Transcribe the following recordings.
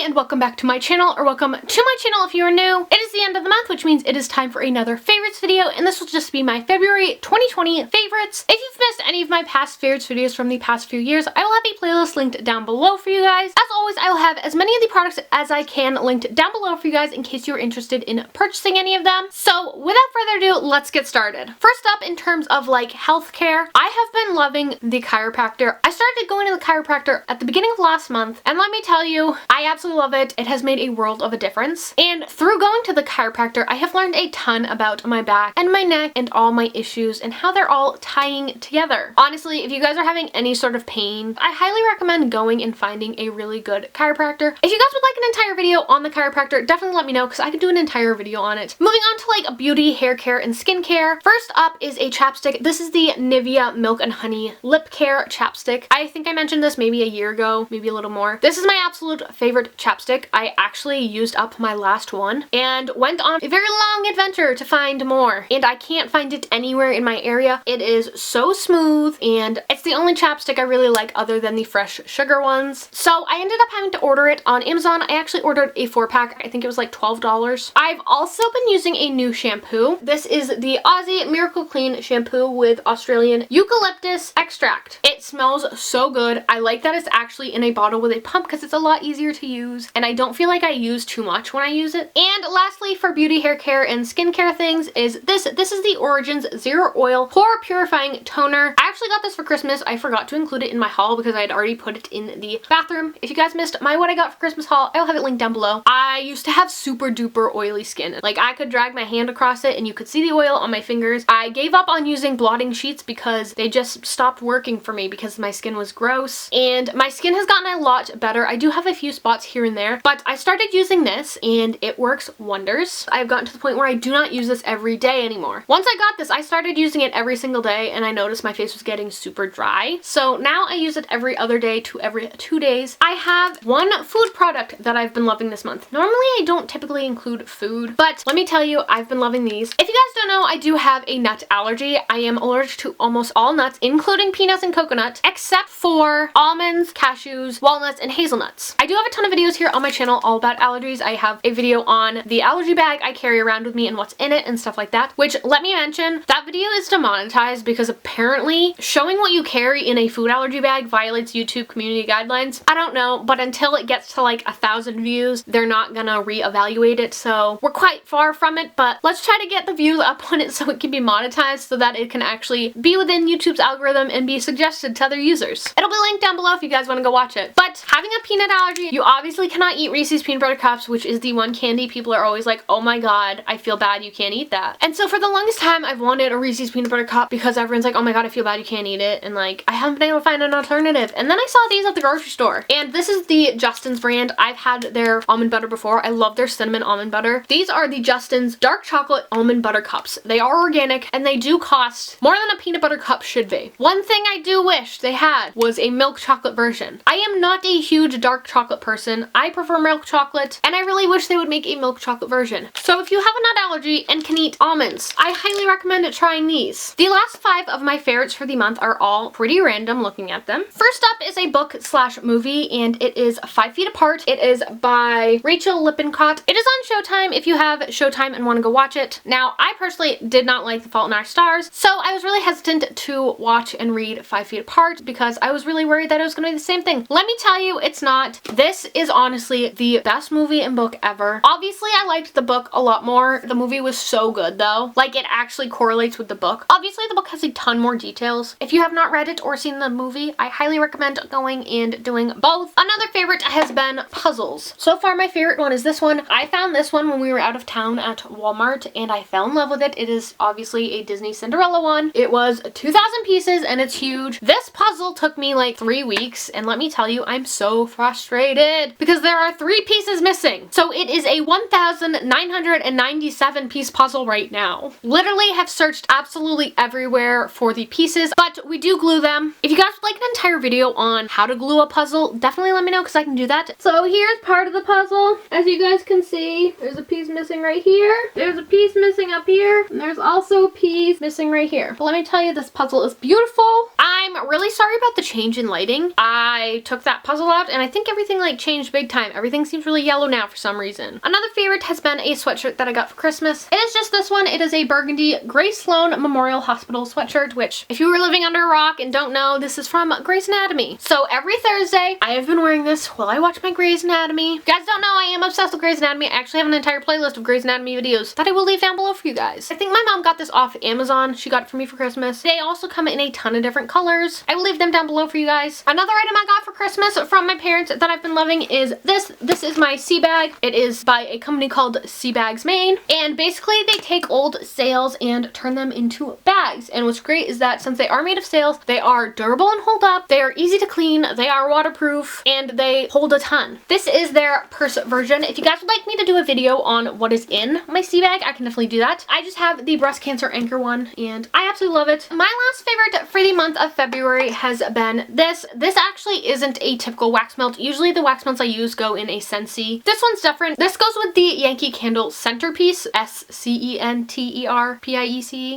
Allie, and welcome back to my channel, or welcome to my channel if you are new. It is the end of the month, which means it is time for another favorites video, and this will just be my February 2020 favorites. If you've missed any of my past favorites videos from the past few years, I will have a playlist linked down below for you guys. As always, I will have as many of the products as I can linked down below for you guys in case you're interested in purchasing any of them. So without further ado, let's get started. First up, in terms of like healthcare, I have been loving the chiropractor. I started going to the chiropractor at the beginning of last month, and let me tell you, I absolutely love it. It has made a world of a difference. And through going to the chiropractor, I have learned a ton about my back and my neck and all my issues and how they're all tying together. Honestly, if you guys are having any sort of pain, I highly recommend going and finding a really good chiropractor. If you guys would like an entire video on the chiropractor, definitely let me know because I could do an entire video on it. Moving on to like beauty, hair care, and skincare. First up is a chapstick. This is the Nivea Milk and Honey Lip Care Chapstick. I think I mentioned this maybe a year ago, maybe a little more. This is my absolute favorite chapstick. I actually used up my last one and went on a very long adventure to find more, and I can't find it anywhere in my area. It is so smooth, and it's the only chapstick I really like other than the fresh sugar ones. So I ended up having to order it on Amazon. I actually ordered a 4-pack. I think it was like $12. I've also been using a new shampoo. This is the Aussie Miracle Clean shampoo with Australian eucalyptus extract. It smells so good. I like that it's actually in a bottle with a pump because it's a lot easier to use, and I don't feel like I use too much when I use it. And lastly, for beauty, hair care, and skincare things is this. This is the Origins Zero Oil Pore Purifying Toner. I actually got this for Christmas. I forgot to include it in my haul because I had already put it in the bathroom. If you guys missed my what I got for Christmas haul, I'll have it linked down below. I used to have super duper oily skin. Like, I could drag my hand across it and you could see the oil on my fingers. I gave up on using blotting sheets because they just stopped working for me because my skin was gross, and my skin has gotten a lot better. I do have a few spots here and there, but I started using this and it works wonders. I've gotten to the point where I do not use this every day anymore. Once I got this, I started using it every single day, and I noticed my face was getting super dry. So now I use it every other day to every 2 days. I have one food product that I've been loving this month. Normally I don't typically include food, but let me tell you, I've been loving these. If you guys don't know, I do have a nut allergy. I am allergic to almost all nuts, including peanuts and coconut, except for almonds, cashews, walnuts, and hazelnuts. I do have a ton of videos here on my channel all about allergies. I have a video on the allergy bag I carry around with me and what's in it and stuff like that, which, let me mention, that video is demonetized because apparently showing what you carry in a food allergy bag violates YouTube community guidelines. I don't know, but until it gets to like 1,000 views, they're not gonna reevaluate it, so we're quite far from it, but let's try to get the views up on it so it can be monetized so that it can actually be within YouTube's algorithm and be suggested to other users. It'll be linked down below if you guys want to go watch it. But having a peanut allergy, you obviously cannot eat Reese's peanut butter cups, which is the one candy people are always like, oh my god, I feel bad you can't eat that. And so for the longest time, I've wanted a Reese's peanut butter cup because everyone's like, oh my god, I feel bad you can't eat it, and like, I haven't been able to find an alternative. And then I saw these at the grocery store, and this is the Justin's brand. I've had their almond butter before. I love their cinnamon almond butter. These are the Justin's dark chocolate almond butter cups. They are organic, and they do cost more than a peanut butter cup should be. One thing I do wish they had was a milk chocolate version. I am not a huge dark chocolate person. I prefer milk chocolate, and I really wish they would make a milk chocolate version. So if you have a nut allergy and can eat almonds, I highly recommend trying these. The last 5 of my favorites for the month are all pretty random looking at them. First up is a book slash movie, and it is 5 Feet Apart. It is by Rachel Lippincott. It is on Showtime if you have Showtime and want to go watch it. Now, I personally did not like The Fault in Our Stars, so I was really hesitant to watch and read 5 Feet Apart because I was really worried that it was going to be the same thing. Let me tell you, it's not. This is honestly the best movie and book ever. Obviously, I liked the book a lot more. The movie was so good though. Like, it actually correlates with the book. Obviously, the book has a ton more details. If you have not read it or seen the movie, I highly recommend going and doing both. Another favorite has been puzzles. So far, my favorite one is this one. I found this one when we were out of town at Walmart, and I fell in love with it. It is obviously a Disney Cinderella one. It was 2,000 pieces, and it's huge. This puzzle took me like 3 weeks, and let me tell you, I'm so frustrated because there are 3 pieces missing. So it is a 1,997 piece puzzle right now. Literally have searched absolutely everywhere for the pieces, but we do glue them. If you guys would like an entire video on how to glue a puzzle, definitely let me know because I can do that. So here's part of the puzzle. As you guys can see, there's a piece missing right here. There's a piece missing up here, and there's also a piece missing right here. But let me tell you, this puzzle is beautiful. I'm really sorry about the change in lighting. I took that puzzle out, and I think everything like changed changed big time. Everything seems really yellow now for some reason. Another favorite has been a sweatshirt that I got for Christmas. It is just this one. It is a burgundy Grace Sloan Memorial Hospital sweatshirt, which if you were living under a rock and don't know, this is from Grey's Anatomy. So every Thursday, I have been wearing this while I watch my Grey's Anatomy. If you guys don't know, I am obsessed with Grey's Anatomy. I actually have an entire playlist of Grey's Anatomy videos that I will leave down below for you guys. I think my mom got this off Amazon. She got it for me for Christmas. They also come in a ton of different colors. I will leave them down below for you guys. Another item I got for Christmas from my parents that I've been loving is this. This is my sea bag. It is by a company called Sea Bags Maine, and basically they take old sails and turn them into bags. And what's great is that since they are made of sails, they are durable and hold up, they are easy to clean, they are waterproof, and they hold a ton. This is their purse version. If you guys would like me to do a video on what is in my sea bag, I can definitely do that. I just have the breast cancer anchor one, and I absolutely love it. My last favorite for the month of February has been this. This actually isn't a typical wax melt. Usually the wax melts I use go in a Scentsy. This one's different. This goes with the Yankee Candle Centerpiece, SCENTERPIECE,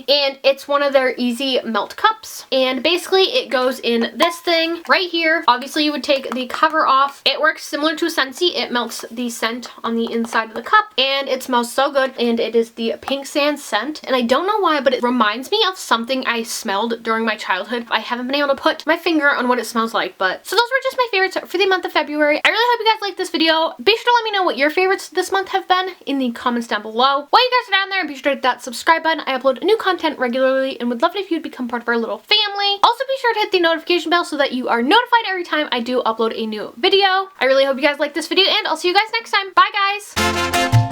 and it's one of their easy melt cups. And basically it goes in this thing right here. Obviously you would take the cover off. It works similar to a Scentsy. It melts the scent on the inside of the cup, and it smells so good. And it is the pink sand scent, and I don't know why, but it reminds me of something I smelled during my childhood. I haven't been able to put my finger on what it smells like, but so those were just my favorites for the month of February. I really hope you guys liked this video. Be sure to let me know what your favorites this month have been in the comments down below. While you guys are down there, be sure to hit that subscribe button. I upload new content regularly and would love it if you'd become part of our little family. Also be sure to hit the notification bell so that you are notified every time I do upload a new video. I really hope you guys like this video, and I'll see you guys next time. Bye guys!